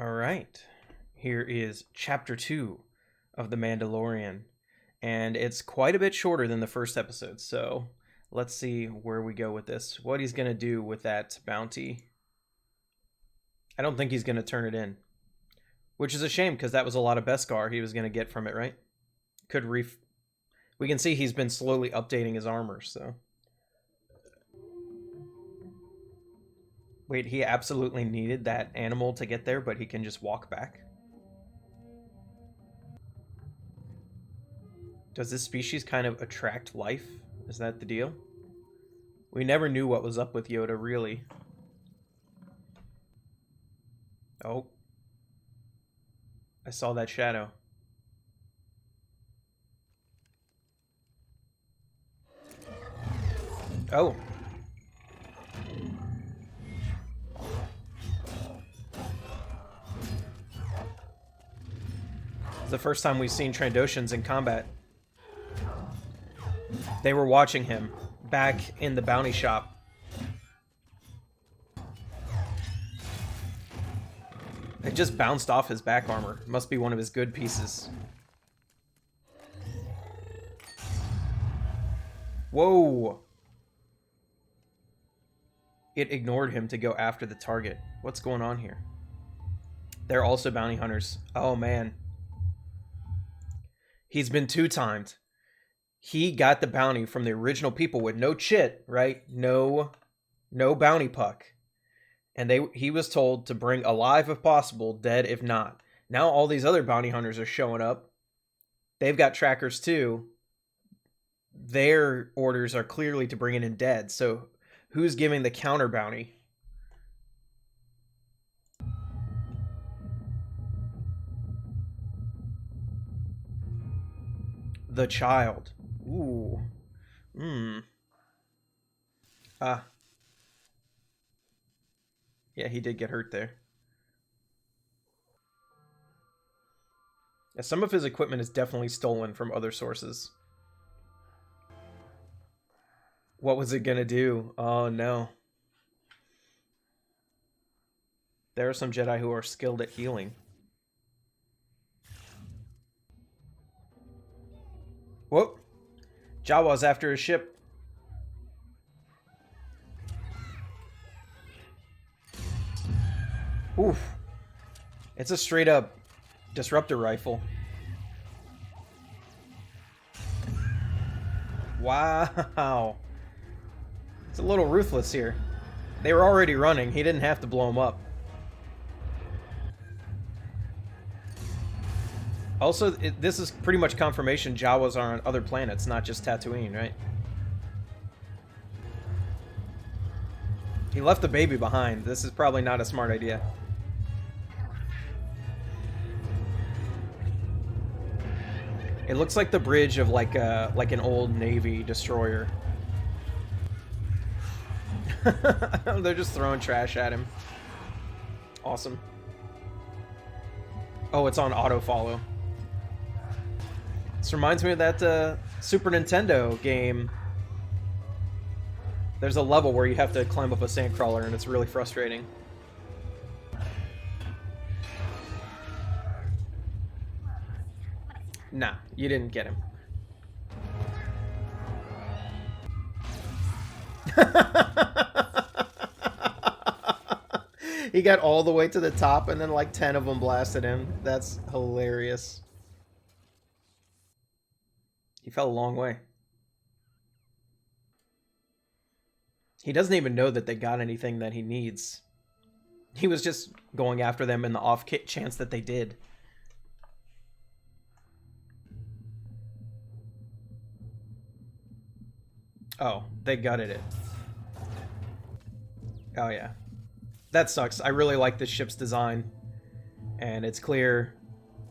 All right. Here is chapter 2 of The Mandalorian, and it's quite a bit shorter than the first episode. So let's see where we go with this. What he's going to do with that bounty. I don't think he's going to turn it in, which is a shame because that was a lot of Beskar he was going to get from it, right? We can see he's been slowly updating his armor, so. Wait, he absolutely needed that animal to get there, but he can just walk back? Does this species kind of attract life? Is that the deal? We never knew what was up with Yoda, really. Oh. I saw that shadow. Oh. It's the first time we've seen Trandoshans in combat. They were watching him back in the bounty shop. It just bounced off his back armor. Must be one of his good pieces. Whoa! It ignored him to go after the target. What's going on here? They're also bounty hunters. Oh, man. He's been two-timed. He got the bounty from the original people with no chit, right? No bounty puck. And he was told to bring alive if possible, dead if not. Now all these other bounty hunters are showing up. They've got trackers too. Their orders are clearly to bring it in dead. So who's giving the counter bounty? The child. Ooh. Ah. Yeah, he did get hurt there. Yeah, some of his equipment is definitely stolen from other sources. What was it gonna do? Oh no. There are some Jedi who are skilled at healing. Whoop! Jawas after his ship. Oof. It's a straight up disruptor rifle. Wow. It's a little ruthless here. They were already running. He didn't have to blow them up. Also, this is pretty much confirmation Jawas are on other planets, not just Tatooine, right? He left the baby behind. This is probably not a smart idea. It looks like the bridge of like an old Navy destroyer. They're just throwing trash at him. Awesome. Oh, it's on auto follow. This reminds me of that Super Nintendo game. There's a level where you have to climb up a sandcrawler, and it's really frustrating. Nah, you didn't get him. He got all the way to the top, and then like 10 of them blasted him. That's hilarious. He fell a long way. He doesn't even know that they got anything that he needs. He was just going after them in the off chance that they did. Oh, they gutted it. Oh yeah. That sucks. I really like this ship's design. And it's clear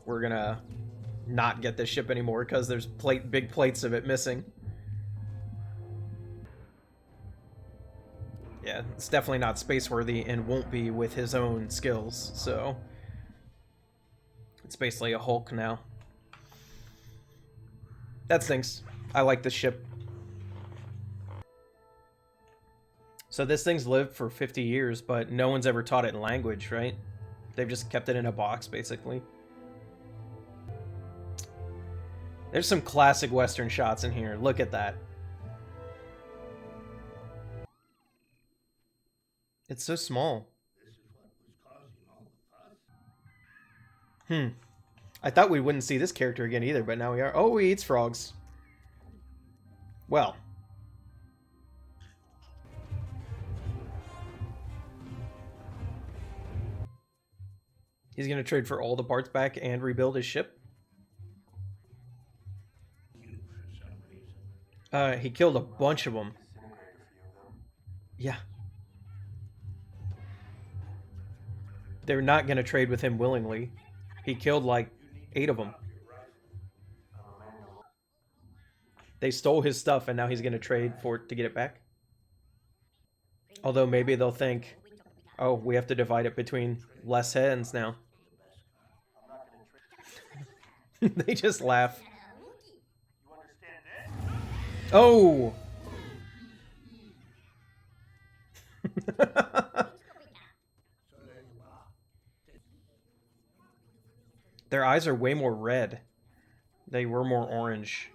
we're gonna not get this ship anymore because there's big plates of it missing. Yeah, it's definitely not space-worthy and won't be with his own skills, so it's basically a Hulk now. That stinks. I like this ship. So this thing's lived for 50 years, but no one's ever taught it in language, right? They've just kept it in a box, basically. There's some classic Western shots in here. Look at that. It's so small. I thought we wouldn't see this character again either, but now we are. Oh, he eats frogs. Well. He's going to trade for all the parts back and rebuild his ship. He killed a bunch of them. Yeah. They're not going to trade with him willingly. He killed like 8 of them. They stole his stuff and now he's going to trade for it to get it back. Although maybe they'll think, oh, we have to divide it between less hands now. They just laugh. Oh! Their eyes are way more red. They were more orange.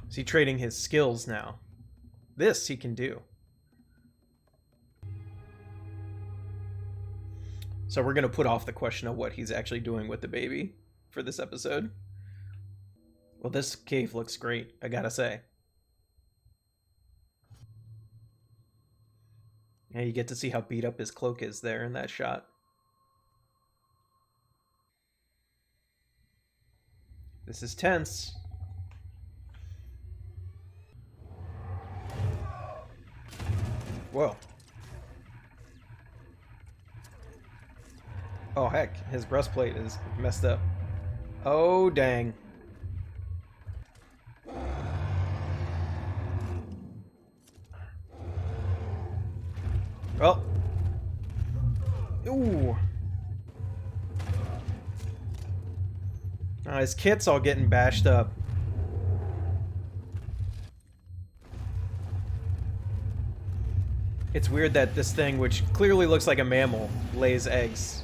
Is he trading his skills now? This he can do. So we're going to put off the question of what he's actually doing with the baby for this episode. Well, this cave looks great, I gotta say. Yeah, you get to see how beat up his cloak is there in that shot. This is tense. Whoa. Oh, heck. His breastplate is messed up. Oh, dang. Well. Ooh. His kit's all getting bashed up. It's weird that this thing, which clearly looks like a mammal, lays eggs.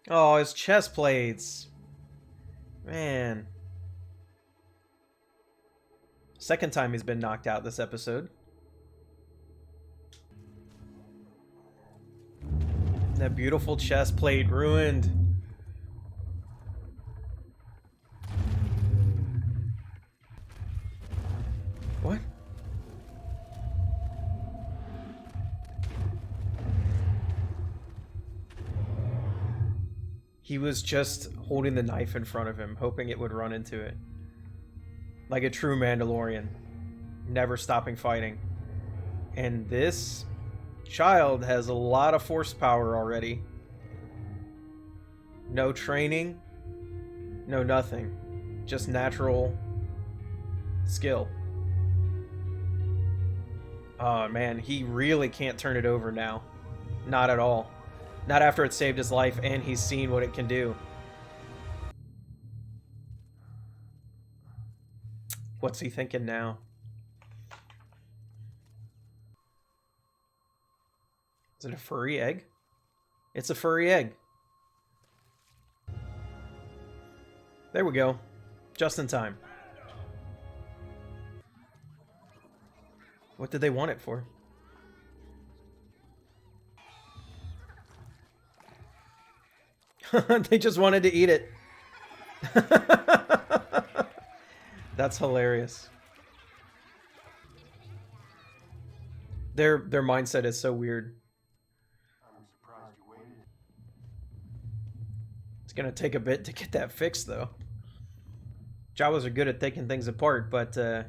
Oh, his chest plates. Man. Second time he's been knocked out this episode. That beautiful chest plate ruined. What? He was just holding the knife in front of him, hoping it would run into it. Like a true Mandalorian. Never stopping fighting. And this child has a lot of force power already. No training. No nothing. Just natural skill. Oh man, he really can't turn it over now. Not at all. Not after it saved his life and he's seen what it can do. What's he thinking now? Is it a furry egg? It's a furry egg. There we go. Just in time. What did they want it for? They just wanted to eat it. That's hilarious. Their mindset is so weird. I'm surprised you waited. It's gonna take a bit to get that fixed, though. Jawas are good at taking things apart, but it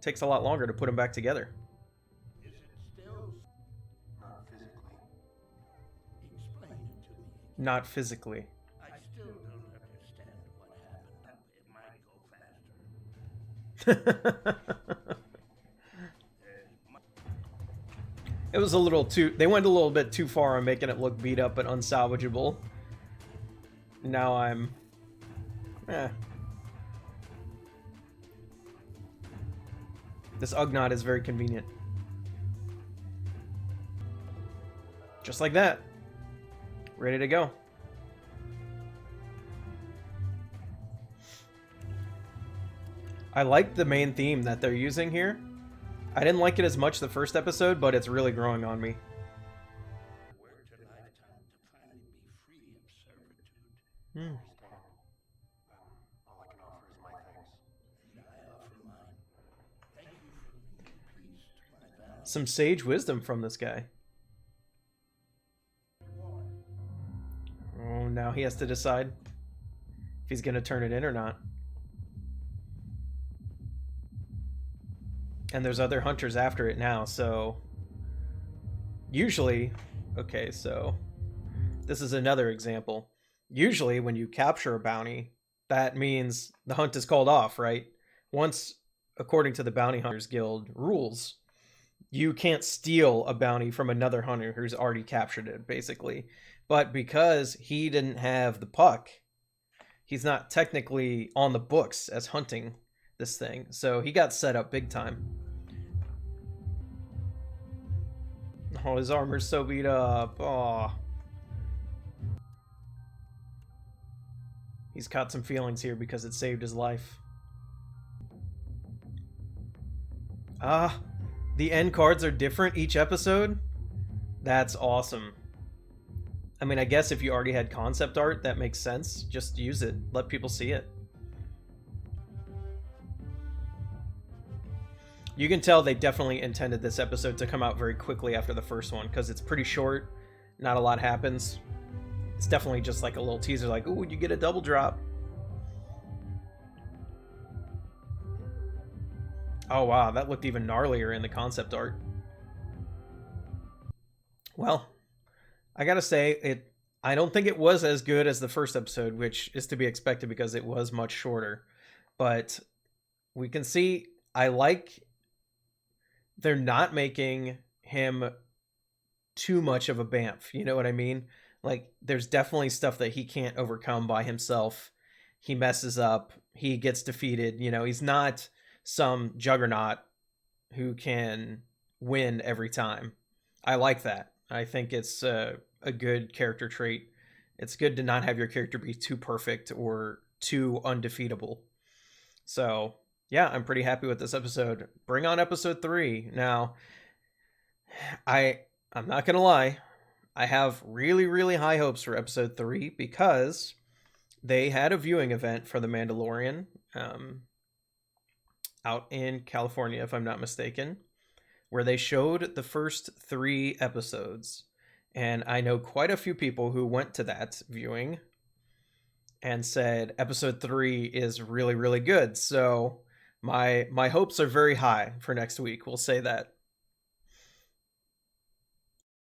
takes a lot longer to put them back together. Is it still? Not physically. Explain it to me. Not physically. I still don't understand what happened. It might go faster. It was a little too... They went a little bit too far on making it look beat up but unsalvageable. Now I'm... This Ugnaught is very convenient. Just like that. Ready to go. I like the main theme that they're using here. I didn't like it as much the first episode, but it's really growing on me. Worked a lifetime to finally be free of servitude. All I can offer is my thanks. And I offer mine. Thank you for bringing peace to my valley. Some sage wisdom from this guy. Oh, now he has to decide if he's going to turn it in or not. And there's other hunters after it now, so... Usually... Okay, so... This is another example. Usually, when you capture a bounty, that means the hunt is called off, right? Once, according to the Bounty Hunters Guild rules, you can't steal a bounty from another hunter who's already captured it, basically. But because he didn't have the puck, he's not technically on the books as hunting this thing. So he got set up big time. Oh, his armor's so beat up. Oh. He's caught some feelings here because it saved his life. Ah, the end cards are different each episode? That's awesome. I mean, I guess if you already had concept art, that makes sense. Just use it. Let people see it. You can tell they definitely intended this episode to come out very quickly after the first one, because it's pretty short. Not a lot happens. It's definitely just like a little teaser, like, ooh, you get a double drop. Oh, wow, that looked even gnarlier in the concept art. Well, I gotta say, I don't think it was as good as the first episode, which is to be expected because it was much shorter. But we can see, I like... They're not making him too much of a bamf, you know what I mean? Like, there's definitely stuff that he can't overcome by himself. He messes up, he gets defeated, you know, he's not some juggernaut who can win every time. I like that. I think it's a good character trait. It's good to not have your character be too perfect or too undefeatable. So... yeah, I'm pretty happy with this episode. Bring on episode 3. Now, I'm not going to lie. I have really, really high hopes for episode 3 because they had a viewing event for The Mandalorian out in California, if I'm not mistaken, where they showed the first 3 episodes. And I know quite a few people who went to that viewing and said episode 3 is really, really good. So... My hopes are very high for next week. We'll say that.